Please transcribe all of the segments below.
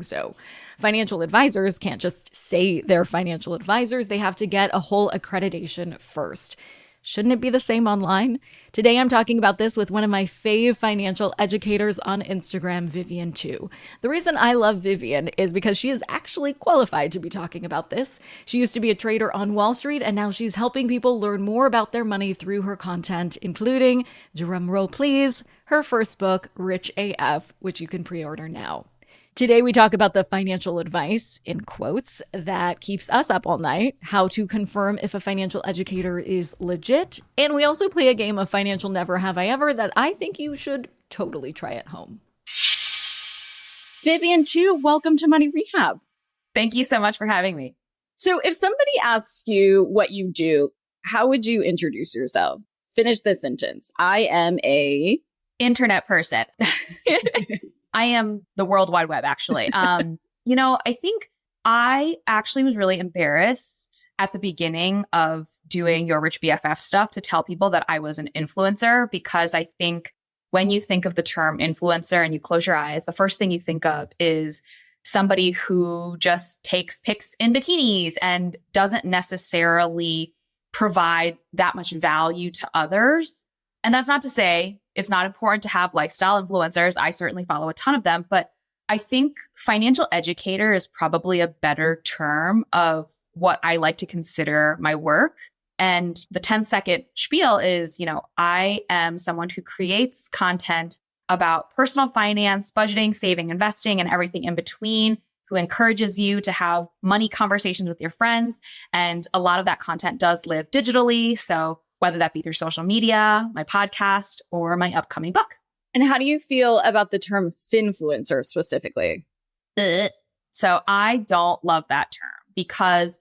So financial advisors can't just say they're financial advisors. They have to get a whole accreditation first. Shouldn't it be the same online? Today, I'm talking about this with one of my fave financial educators on Instagram, Vivian Tu. The reason I love Vivian is because she is actually qualified to be talking about this. She used to be a trader on Wall Street, and now she's helping people learn more about their money through her content, including, drumroll please, her first book, Rich AF, which you can pre-order now. Today, we talk about the financial advice, in quotes, that keeps us up all night, how to confirm if a financial educator is legit, and we also play a game of Financial Never Have I Ever that I think you should totally try at home. Vivian Tu, welcome to Money Rehab. Thank you so much for having me. So if somebody asks you what you do, how would you introduce yourself? Finish this sentence. I am a... internet person. I am the World Wide Web, actually. I think I actually was really embarrassed at the beginning of doing your Rich BFF stuff to tell people that I was an influencer, because I think when you think of the term influencer and you close your eyes, the first thing you think of is somebody who just takes pics in bikinis and doesn't necessarily provide that much value to others. And that's not to say it's not important to have lifestyle influencers. I certainly follow a ton of them, but I think financial educator is probably a better term of what I like to consider my work. And the 10-second spiel is, I am someone who creates content about personal finance, budgeting, saving, investing, and everything in between, who encourages you to have money conversations with your friends. And a lot of that content does live digitally. So whether that be through social media, my podcast, or my upcoming book. And how do you feel about the term finfluencer specifically? So I don't love that term, because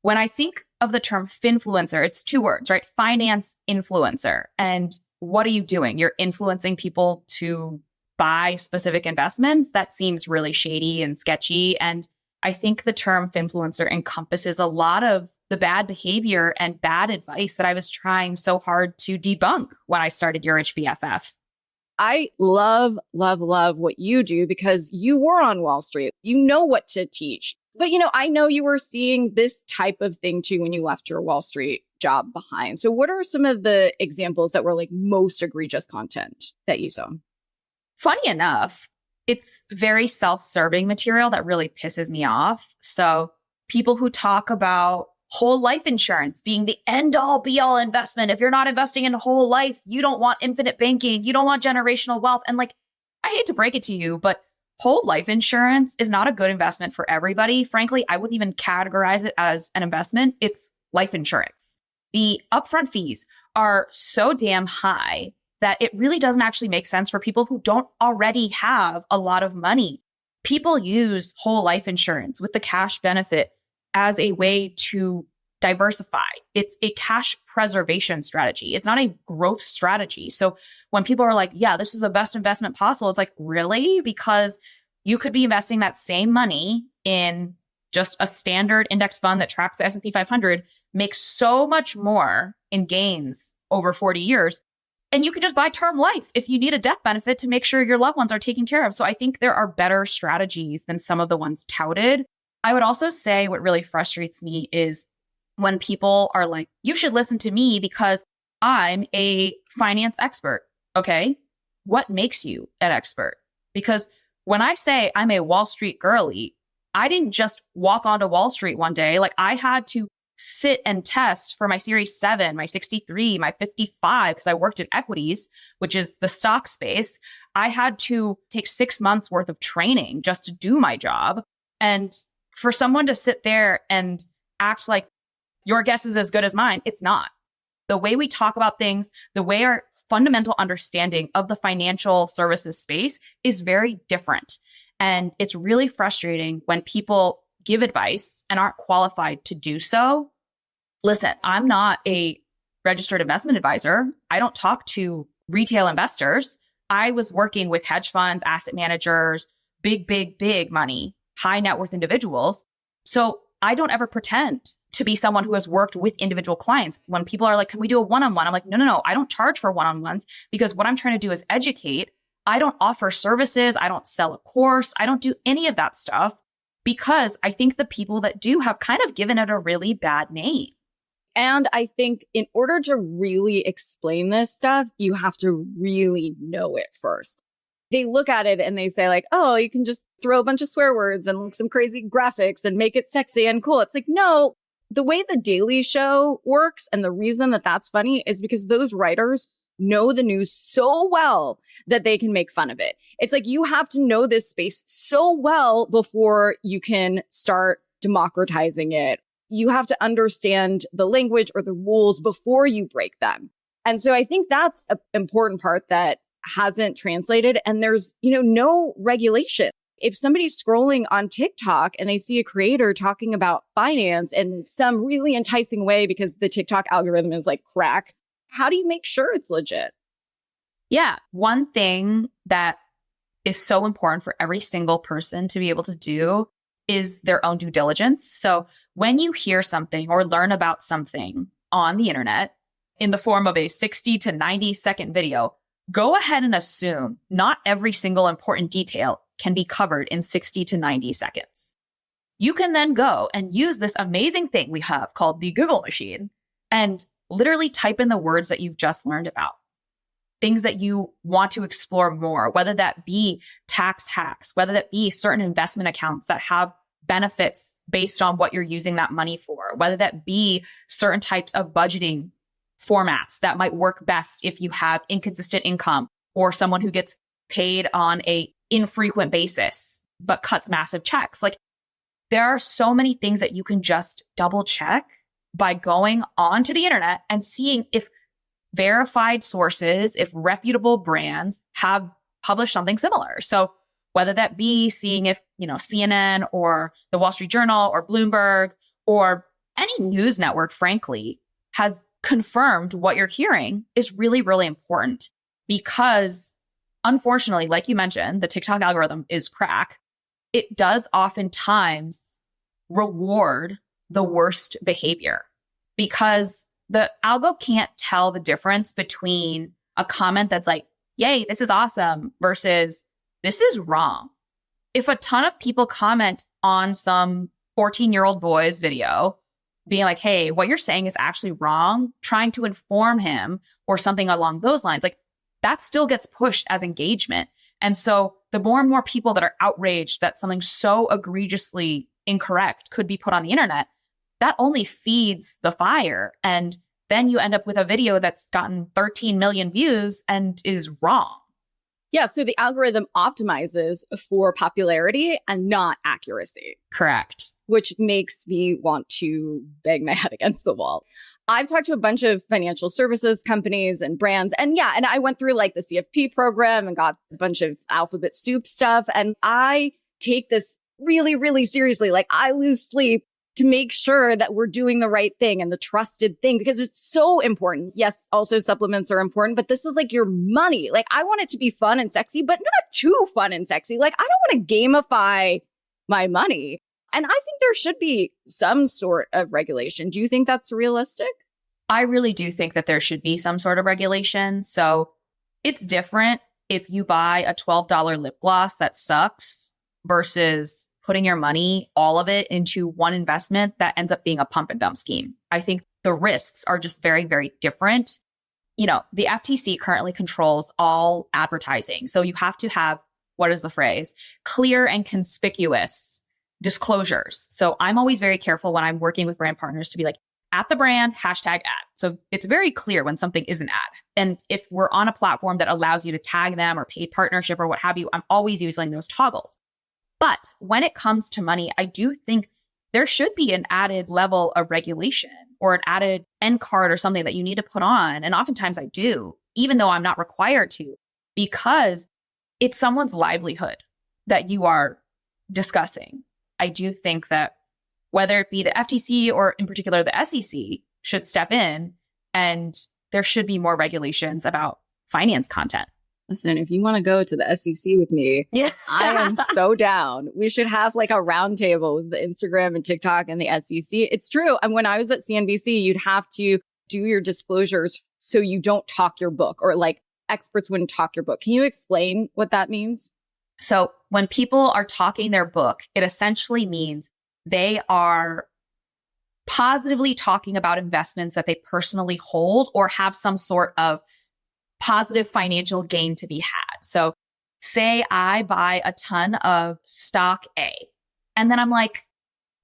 when I think of the term finfluencer, it's two words, right? Finance influencer. And what are you doing? You're influencing people to buy specific investments. That seems really shady and sketchy. And I think the term finfluencer encompasses a lot of the bad behavior and bad advice that I was trying so hard to debunk when I started Your Rich BFF. I love, love, love what you do because you were on Wall Street. You know what to teach. But, I know you were seeing this type of thing too when you left your Wall Street job behind. So what are some of the examples that were most egregious content that you saw? Funny enough, it's very self-serving material that really pisses me off. So people who talk about whole life insurance being the end-all be-all investment. If you're not investing in whole life, you don't want infinite banking. You don't want generational wealth. And I hate to break it to you, but whole life insurance is not a good investment for everybody. Frankly, I wouldn't even categorize it as an investment. It's life insurance. The upfront fees are so damn high that it really doesn't actually make sense for people who don't already have a lot of money. People use whole life insurance with the cash benefit as a way to diversify. It's a cash preservation strategy. It's not a growth strategy. So when people are like, yeah, this is the best investment possible, it's like, really? Because you could be investing that same money in just a standard index fund that tracks the S&P 500, makes so much more in gains over 40 years. And you could just buy term life if you need a death benefit to make sure your loved ones are taken care of. So I think there are better strategies than some of the ones touted. I would also say what really frustrates me is when people are like, you should listen to me because I'm a finance expert. Okay, what makes you an expert? Because when I say I'm a Wall Street girly, I didn't just walk onto Wall Street one day. I had to sit and test for my Series 7, my 63, my 55, because I worked in equities, which is the stock space. I had to take 6 months worth of training just to do my job. And for someone to sit there and act like your guess is as good as mine, it's not. The way we talk about things, the way our fundamental understanding of the financial services space is very different. And it's really frustrating when people give advice and aren't qualified to do so. Listen, I'm not a registered investment advisor. I don't talk to retail investors. I was working with hedge funds, asset managers, big money, high net worth individuals. So I don't ever pretend to be someone who has worked with individual clients. When people are like, can we do a one-on-one? I'm like, no. I don't charge for one-on-ones because what I'm trying to do is educate. I don't offer services. I don't sell a course. I don't do any of that stuff because I think the people that do have kind of given it a really bad name. And I think in order to really explain this stuff, you have to really know it first. They look at it and they say like, oh, you can just throw a bunch of swear words and like some crazy graphics and make it sexy and cool. It's like, no, the way The Daily Show works and the reason that that's funny is because those writers know the news so well that they can make fun of it. It's like you have to know this space so well before you can start democratizing it. You have to understand the language or the rules before you break them. And so I think that's an important part that hasn't translated. And there's, no regulation. If somebody's scrolling on TikTok and they see a creator talking about finance in some really enticing way because the TikTok algorithm is like crack, how do you make sure it's legit? Yeah. One thing that is so important for every single person to be able to do is their own due diligence. So when you hear something or learn about something on the internet in the form of a 60 to 90 second video, go ahead and assume not every single important detail can be covered in 60 to 90 seconds. You can then go and use this amazing thing we have called the Google machine and literally type in the words that you've just learned about, things that you want to explore more, whether that be tax hacks, whether that be certain investment accounts that have benefits based on what you're using that money for, whether that be certain types of budgeting formats that might work best if you have inconsistent income or someone who gets paid on a infrequent basis, but cuts massive checks. Like there are so many things that you can just double check by going onto the internet and seeing if verified sources, if reputable brands have published something similar. So whether that be seeing if, CNN or the Wall Street Journal or Bloomberg or any news network, frankly, has confirmed what you're hearing is really, really important because unfortunately, like you mentioned, the TikTok algorithm is crack. It does oftentimes reward the worst behavior because the algo can't tell the difference between a comment that's like, yay, this is awesome versus this is wrong. If a ton of people comment on some 14-year-old boy's video being like, hey, what you're saying is actually wrong, trying to inform him or something along those lines, like that still gets pushed as engagement. And so the more and more people that are outraged that something so egregiously incorrect could be put on the internet, that only feeds the fire. And then you end up with a video that's gotten 13 million views and is wrong. Yeah, so the algorithm optimizes for popularity and not accuracy. Correct. Which makes me want to bang my head against the wall. I've talked to a bunch of financial services companies and brands. And I went through like the CFP program and got a bunch of alphabet soup stuff. And I take this really, really seriously. Like I lose sleep to make sure that we're doing the right thing and the trusted thing because it's so important. Yes, also supplements are important, but this is like your money. Like I want it to be fun and sexy, but not too fun and sexy. Like I don't want to gamify my money. And I think there should be some sort of regulation. Do you think that's realistic? I really do think that there should be some sort of regulation. So it's different if you buy a $12 lip gloss that sucks versus putting your money, all of it, into one investment that ends up being a pump and dump scheme. I think the risks are just very, very different. The FTC currently controls all advertising. So you have to have, what is the phrase? Clear and conspicuous disclosures. So I'm always very careful when I'm working with brand partners to be like, at the brand, hashtag ad. So it's very clear when something is an ad. And if we're on a platform that allows you to tag them or paid partnership or what have you, I'm always using those toggles. But when it comes to money, I do think there should be an added level of regulation or an added end card or something that you need to put on. And oftentimes I do, even though I'm not required to, because it's someone's livelihood that you are discussing. I do think that whether it be the FTC or in particular the SEC should step in and there should be more regulations about finance content. Listen, if you want to go to the SEC with me, I am so down. We should have like a round table with the Instagram and TikTok and the SEC. It's true. And when I was at CNBC, you'd have to do your disclosures so you don't talk your book or like experts wouldn't talk your book. Can you explain what that means? So when people are talking their book, it essentially means they are positively talking about investments that they personally hold or have some sort of positive financial gain to be had. So say I buy a ton of stock A, and then I'm like,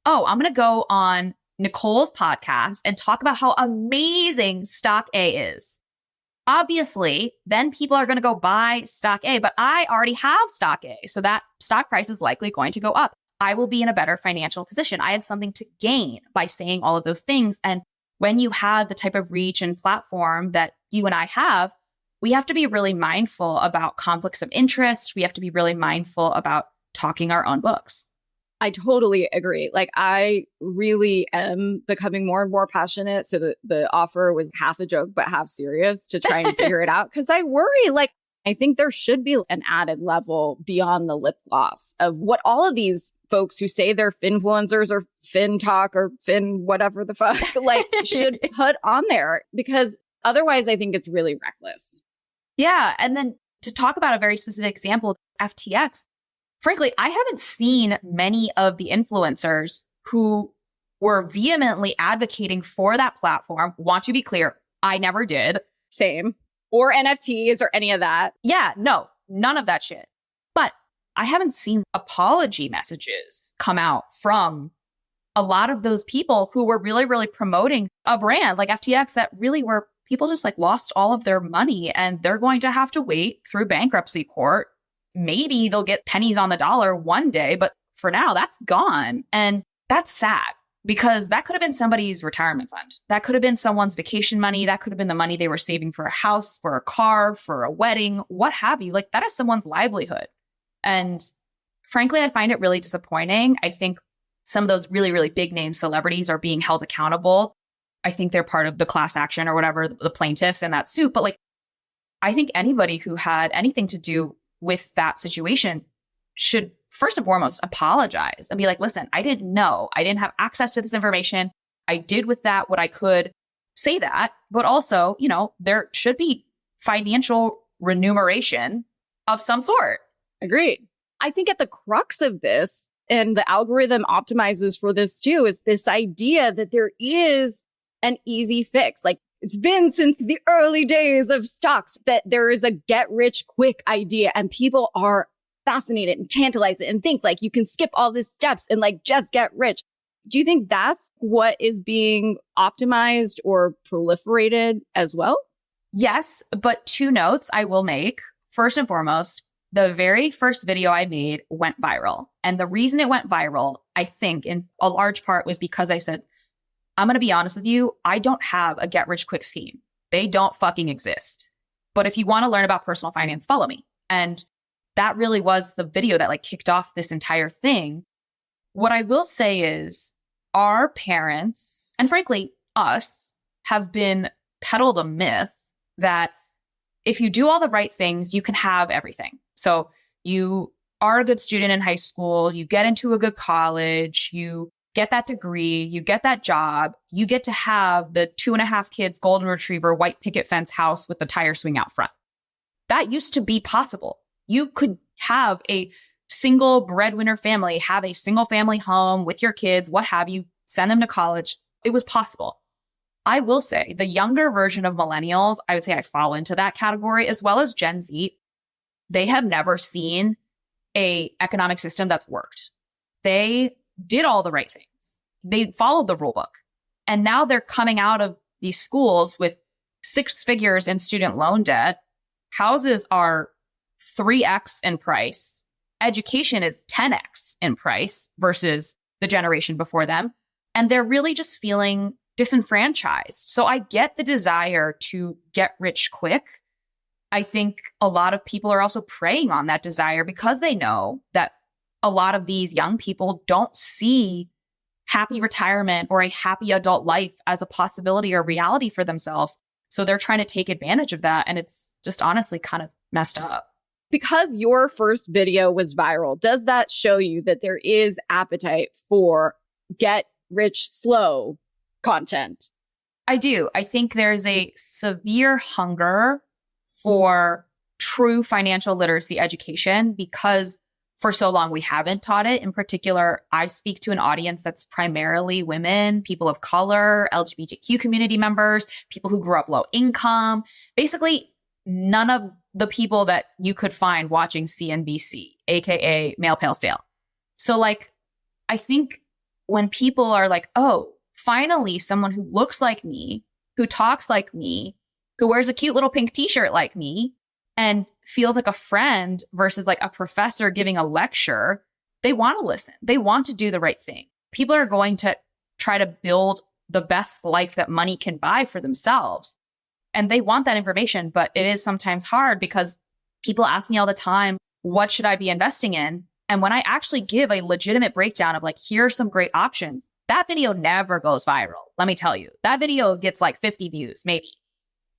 oh, I'm going to go on Nicole's podcast and talk about how amazing stock A is. Obviously, then people are going to go buy stock A, but I already have stock A. So that stock price is likely going to go up. I will be in a better financial position. I have something to gain by saying all of those things. And when you have the type of reach and platform that you and I have, we have to be really mindful about conflicts of interest. We have to be really mindful about talking our own books. I totally agree. Like, I really am becoming more and more passionate. So the offer was half a joke, but half serious to try and figure it out. Cause I worry, like, I think there should be an added level beyond the lip gloss of what all of these folks who say they're finfluencers or fin talk or fin whatever the fuck, like, should put on there, because otherwise I think it's really reckless. Yeah. And then to talk about a very specific example, FTX, frankly, I haven't seen many of the influencers who were vehemently advocating for that platform. Want to be clear, I never did. Same. Or NFTs or any of that. Yeah, no, none of that shit. But I haven't seen apology messages come out from a lot of those people who were really, really promoting a brand like FTX that really were people just like lost all of their money and they're going to have to wait through bankruptcy court. Maybe they'll get pennies on the dollar one day, but for now that's gone. And that's sad because that could have been somebody's retirement fund. That could have been someone's vacation money. That could have been the money they were saving for a house, for a car, for a wedding, what have you. Like, that is someone's livelihood. And frankly, I find it really disappointing. I think some of those really, really big name celebrities are being held accountable. I think they're part of the class action or whatever, the plaintiffs in that suit. But like, I think anybody who had anything to do with that situation should first and foremost apologize and be like, listen, I didn't know. I didn't have access to this information. I did with that what I could. Say that. But also, you know, there should be financial remuneration of some sort. Agreed. I think at the crux of this, and the algorithm optimizes for this too, is this idea that there is an easy fix. Like, it's been since the early days of stocks that there is a get rich quick idea, and people are fascinated and tantalized and think like you can skip all these steps and like just get rich. Do you think that's what is being optimized or proliferated as well? Yes, but two notes I will make. First and foremost, the very first video I made went viral. And the reason it went viral, I think in a large part, was because I said, I'm going to be honest with you, I don't have a get rich quick scheme. They don't fucking exist. But if you want to learn about personal finance, follow me. And that really was the video that like kicked off this entire thing. What I will say is our parents, and frankly, us, have been peddled a myth that if you do all the right things, you can have everything. So you are a good student in high school, you get into a good college, you get that degree, you get that job, you get to have the 2.5 kids, golden retriever, white picket fence house with the tire swing out front. That used to be possible. You could have a single breadwinner family, have a single family home with your kids, what have you, send them to college. It was possible. I will say the younger version of millennials, I would say I fall into that category, as well as Gen Z. They have never seen a economic system that's worked. They did all the right things. They followed the rule book. And now they're coming out of these schools with 6 figures in student loan debt. Houses are 3x in price. Education is 10x in price versus the generation before them. And they're really just feeling disenfranchised. So I get the desire to get rich quick. I think a lot of people are also preying on that desire because they know that a lot of these young people don't see happy retirement or a happy adult life as a possibility or reality for themselves. So they're trying to take advantage of that. And it's just honestly kind of messed up. Because your first video was viral, does that show you that there is appetite for get rich slow content? I do. I think there's a severe hunger for true financial literacy education because for so long we haven't taught it. In particular, I speak to an audience that's primarily women, people of color, LGBTQ community members, people who grew up low income, basically none of the people that you could find watching CNBC, aka male pale stale. So like, I think when people are like, oh, finally someone who looks like me, who talks like me, who wears a cute little pink t-shirt like me, and feels like a friend versus like a professor giving a lecture, they want to listen. They want to do the right thing. People are going to try to build the best life that money can buy for themselves. And they want that information, but it is sometimes hard because people ask me all the time, what should I be investing in? And when I actually give a legitimate breakdown of like, here are some great options, that video never goes viral. Let me tell you, that video gets like 50 views, maybe.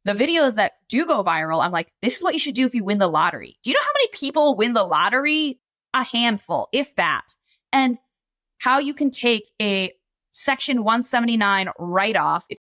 The videos that do go viral, I'm like, this is what you should do if you win the lottery. Do you know how many people win the lottery? A handful, if that. And how you can take a Section 179 write-off if